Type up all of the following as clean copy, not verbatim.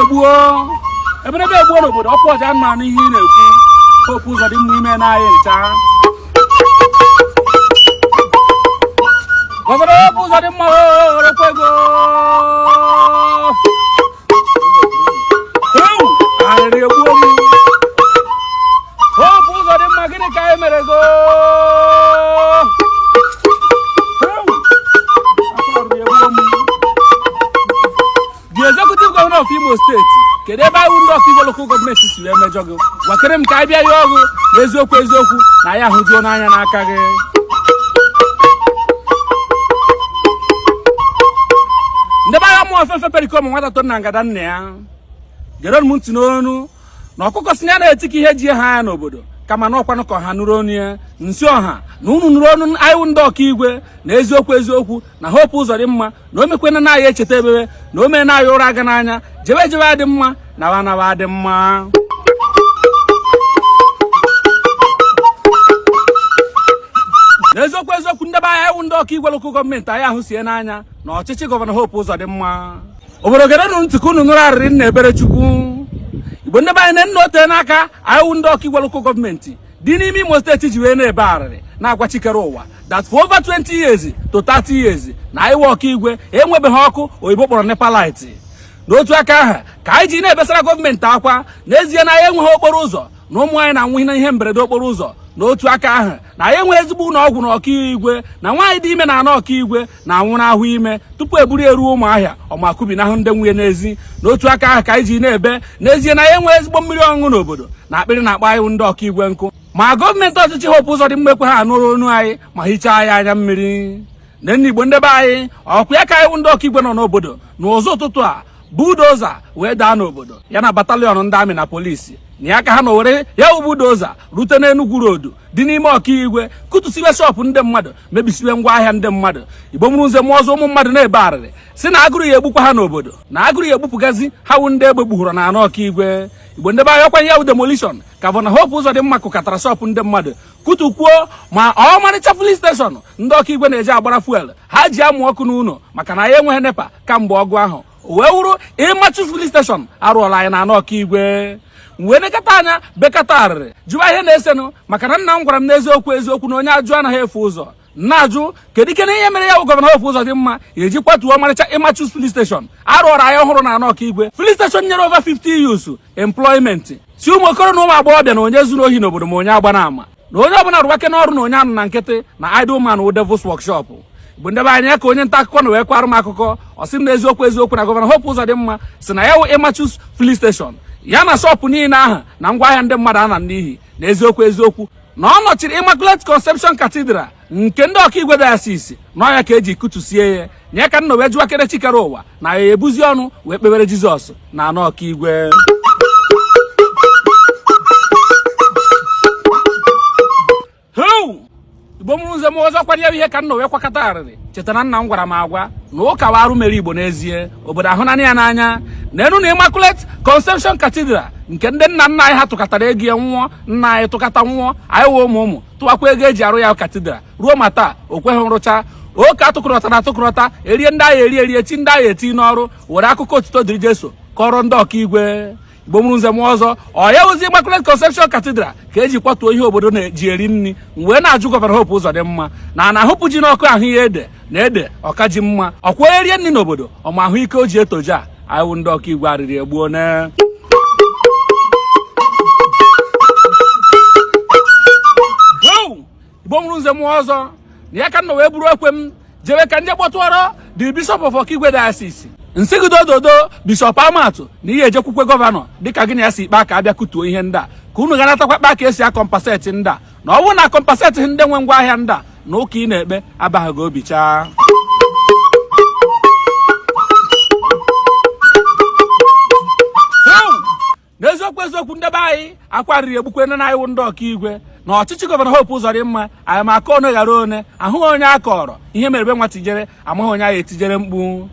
egbuo ebe egbuo n'obodo ọkwa ọja mma n'ihe ị na-ekwu Hope Uzodinma ime na anyị ncha gọvanọ Hope Uzodinma orekwego arịrị egbuo m Hope Uzodinma gịnị ka anyị mere go the executive governor of Imo State kedu ebe anyị ndị ọka Igbo local government si wee mejọ gị gwakere m ka anyị bịa ya ọgụ na eziokwu na ya hụjuo n'anya n'aka gị ndị be agha mmụọ ofefe pericom nwata to na ngada nna ya gere m ntị n'onu na ọkụkọ si ya na-eti ka ihe ji ha anya n'obodo kama na ọkwanụ ka ha nụrụ onu ya nsi ọha na unu nụrụ onu anyị ndị ọka igwe na eziokwu na Hope Uzodinma na o mekwena na anyị echeta ebebe na o mee na anyị ụra aga n'anya jebe adị mma na wanawa adị mma na eziokwu ndị be anyị ndị ọka igwe lokal gọọmenti anyị ahụ sie n'anya na ọchịchị gọvanọ Hope Uzodinma obodo gere nụ ntị ka unu nụrụ arịrị nna ebere Chukwu Igbo ndị be anyị na ote n'aka anyị ndị ọka igwe lokal gọọmenti dị n'ime Imo State ji wee na-ebe arịrị na-agwa chikere ụwa that for over 20 years to 30 years na anyị nwe ọka igwe enwebeghị ọkụ oyibo kpọrọ NEPA light n'otu aka aha ka anyị ji na-ebesara gọọmenti akwa n'ezie na anyị enweghị okporo ụzọ na ụmụ anyị na-anwụ na ihe mberede okporo ụzọ n'otu aka ahụ na anyị enwe ezigbo ụlọ ọgwụ na ọka igwe na nwaanyị dị ime na anọ ọka igwe na-anwụ n'ahụ ime tupu eburu eruo ụmụahịa ọmakubi n'ahụ ndị nwunye n'ezi n'otu aka ahụ ka anyị ji na-ebe n'ezie na anyị enwe ezigbo mmiri ọṅụṅụ n'obodo na akpịrị na-akpa anyị ndị ọka igwe nkụ ma gọọmenti ọchịchị Hope Uzodinma ekwe ha anụrụ onu anyị ma hichaa anyị anya mmiri na ndị Igbo ndị be anyị ọkwa ya ka anyị ndị ọka igwe nọ n'obodo n'ụzọ ụtụtụ a budoza wee daa n'obodo ya na batalion ndị amị na polisi na ya ka ha na were ya budoza rute n'Enugu road dị n'ime ọka igwe kụtụsiwe shọpụ ndị mmadụ mebisiwe ngwa ahịa ndị mmadụ Igbo mụrụ nze mụọ ọzọ ụmụ mmadụ na-ebe arịrị si na agụrụ ya egbukwa ha n'obodo na agụrụ ya egbupụgazi ha wụ ndị egbe gbuhụrụ na anọ ọka igwe Igbo ndị be anyị ọkwanye ya wụ demolition ka bụ na Hope Uzodinma kụkatara shọpụ ndị mmadụ kụtụkwuo ma ọmarịcha police station ndị ọka igwe na-eji agbara fuel ha ji amụ ọkụ n'ụlọ maka na ya enweghị NEPA kamgbe ọgụ ahụ wee wụrụ ịmachu police station arụọla anyị na anọ ọka igwe wee nekata anya bekata arịrị jụwa ihe na-esenụ maka na nna m gwara m n'eziokwu na onye ajụ anaghị efu ụzọ na-ajụ kedu ike na ihe mere ya bụ gọvanọ Hope Uzodinma eji kwatuo ọmarịcha ịmachu police station arụọrọ anyị ọhụrụ na anọ ọka igwe police station nyere over 50 youths employment si ụmụ okoro na ụmụ agbọghọbịa na onye zuru ohi n'obodo ma onye agba n'ama na onye ọbụla rụwake n'ọrụ na onye anụ na nkịtị na idle man wụ Devil's Workshop Igbo ndị be anyị ya ka onye nta akụkọ na wee kwarụ m akụkọ ọ sị m na eziokwu na gọvanọ Hope Uzodinma si na ya wụ ịmachu police station ya na shọpụ niile ahụ na ngwaahịa ndị mmadụ ana n'ihi na eziokwu na ọ nọchiri Immaculate Conception Cathedral nke ndị ọka igwe diocese na ya ka eji kụtụsie ya na ya ka nna wee jụwakere chikere ụwa na ya ebuzi ọnụ wee kpebere Jizọs na anọ ọka igwe Igbo mụrụ nze m ọzọ kwanye ihe ka nna wee kwakọta arịrị chetara nna m gwara m agwa na ụka wa arụ mere Igbo n'ezie obodo ahụnanya ya n'anya na enu na Immaculate Conception Cathedral nke ndị nna nna anyị ha tụkọtara ego ya nwụọ nna anyị tụkọta nwụọ anyị wee ụmụ tụwakwa ego eji arụ ya katidral ruo ma taa o kweghị nrụcha oke atụkọrọta erie ndị agha eri eti ndị agha eti n'ọrụ were akụkọ otuto dịrị Jesu kọrọ ndị ọka igwe Igbo mụrụ nze m ọzọ ọ ya ozi Immaculate Conception Cathedral ka eji kwatuo ihe obodo na-eji eri nri wee na-ajụ gọvanọ Hope Uzodinma na ahụpụ ji n'ọkụ ahụ ya ede ọka ji mma ọkwa erie nri n'obodo ọma ahụ ike o ji etoja anyị ndị ọka igwe arịrị egbuo na Igbo mụrụ nze m ọzọ na ya ka nna wee buru ekwe m jewe ka ndị kpọtụọrọ the Bishop of Okigwe Diocese nsigidododo Bishop Amatụ na ihe ejekwukwe gọvanọ dịka gị na ya si ikpe aka abịa kutuo ihe ndị a ka unu ga-anatakwa kpa ka esi akọmpaseti ndị a na ọ bụrụ na akọmpaseti ndị nwe ngwa ahịa ndị a na ụka ị na-ekpe abaghị gị obi chaa n'eziokwu ndị be anyị akwarịrị egbukwe na anyị ndị ọka igwe na ọchịchị gọvanọ Hope Uzodinma anyị ma aka one ghara one ahụghị onye akọrọ ihe mere ebe nwa tijere amaghị onye anyị etijere mkpu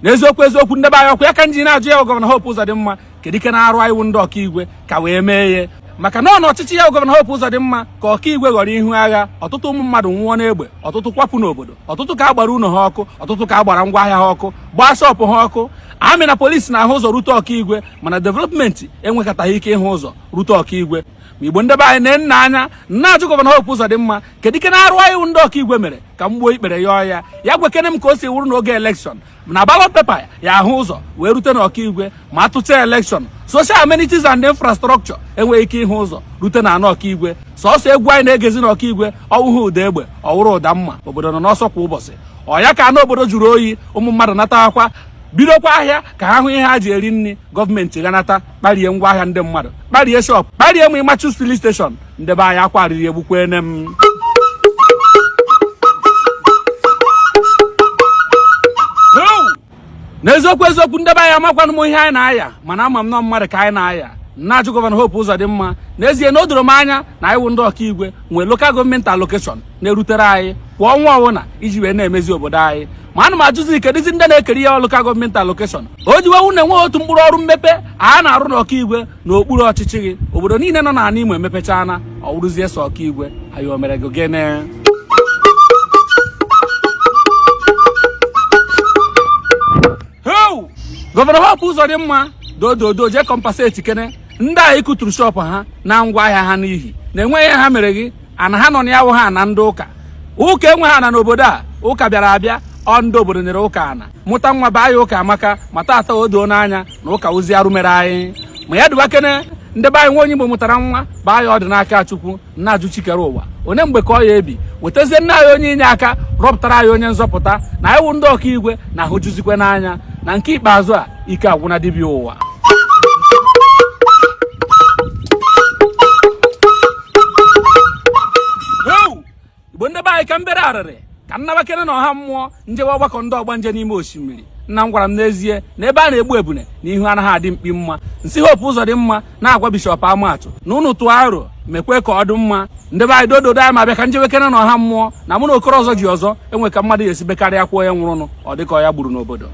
n'eziokwu ndị be anyị ọkwa ya ka nji na-ajụ ya gọvanọ Hope Uzodinma kedu ike na-arụ anyị ndị ọka igwe ka wee mee ihe maka na ọchịchị ya gọvanọ Hope Uzodinma ka ọkaigwe ghọrọ ihu agha, ọtụtụ ụmụ mmadụ nwụọ n'egbe, ọtụtụ kwapụ n'obodo, ọtụtụ ka agbara ụlọ ha ọkụ, ọtụtụ ka agbara ngwaahịa ha ọkụ, gbaa shọpụ ha ọkụ. Amị na polisi na-ahụ ụzọ rute ọkaigwe, mana developmenti enwekọtaghị ike ịhụ ụzọ rute ọkaigwe. Ma Igbo ndị be anyị na-enna anya na-ajụ gọvanọ Hope Uzodinma kedu ike na-arụ iwu ndị ọkaigwe mere ka mgbuo ikpere ya ya gwekene m ka o si wuru n'oge elekshọn na ballot paper ya ahụ ụzọ wee rute n'ọkaigwe. Ma atụcha elekshọn, social amenities and infrastructure enweghị ike ịhụ ụzọ rute na ọkaigwe. Sọsọ egwu anyị na-egezi n'ọkaigwe ọwụhụ ụda egbe ọwụrụ ụda mma. Obodo nọ n'ọsọ kwa ụbọchị, ọya ka anụ obodo juru oyi, ụmụ mmadụ nata akwa, bidokwa ahịa ka ha hụ ihe ha ji eri nri. Gọọmenti ganata kparie ngwaahịa ndị mmadụ, kparie shọp, kparie ma ịmachu filin steshọn. Ndị be anyị akwa arịrị egbukwene m. N'eziokwu ndị be anyị amakwanụ m ihe anyị na-aya, mana ama m nọ mmadụ ka anyị na-aya. Na-ajụ gọvanọ Hope Uzodinma n'ezie na o doro m anya na iwu ndị ọkaigwe nwee lokal gọọmenti alokeshọn na-erutere anyị kwa ọnwa ọbụla iji wee na-emezi obodo anyị. Ma ana m ajụzi kedụzi ndị na-ekeri ya lokal gọọmenti alokeshọn. O ji wewu na enwe otu mkpụrụ ọrụ mmepe a na-arụ n'ọkaigwe n'okpuru ọchịchị gị. Obodo niile nọ n'ala Imo emepechana, ọ wụrụzie sọ ọkaigwe. Anyị o mere gị gịnị? Gọvanọ Hope Uzodinma dododo jee kọmpaseti kene ndị a kuturu shọpụ ha na ngwaahịa ha n'ihi na enweghị ha mere gị. Ana ha nọ na ya wụ ha na ndị ụka enweghị ana n'obodo a. Ụka bịara abịa, ọ ndị obodo nyere ụka ana, mụta nwa baa ya ụka amaka, ma tata o doo n'anya na ụka ozi arụ mere anyị. Ma ya dụba kene ndị be anyị nwe onye Igbo mụtara nwa baa ya ọ dị n'aka Chukwu. Na-ajụ chikere ụwa onye mgbe ka ọ ya ebi wetazie nna anyị onye inye aka rọpụtara anyị onye nzọpụta na iwu ndị ọkaigwe na ahụjuzikwe n'anya. Na nke ikpeazụ a ike agwụna dibịa ụwa. Igbo ndị be anyị ka mbere arịrị ka nnabakere na ọha mmụọ njewe ọgbakọ ndị ọgbanje n'ime osimiri. Nna m gwara m n'ezie na ebe a na-egbu ebune na ihu anaghị adị mkpi mma. Nsị Hope Uzodinma na-agwa Bishọp Amatụ na unu tụọ aro mekwe ka ọ dị mma. Ndị be anyị dododo anyị ma bịa ka njewekere na ọha mmụọ na mụ na okoro ọzọ ji ọzọ enwe ka mmadụ ya esi bekarịa kwuo ya nwụrụnụ ọ dịka ọ ya gburu n'obodo.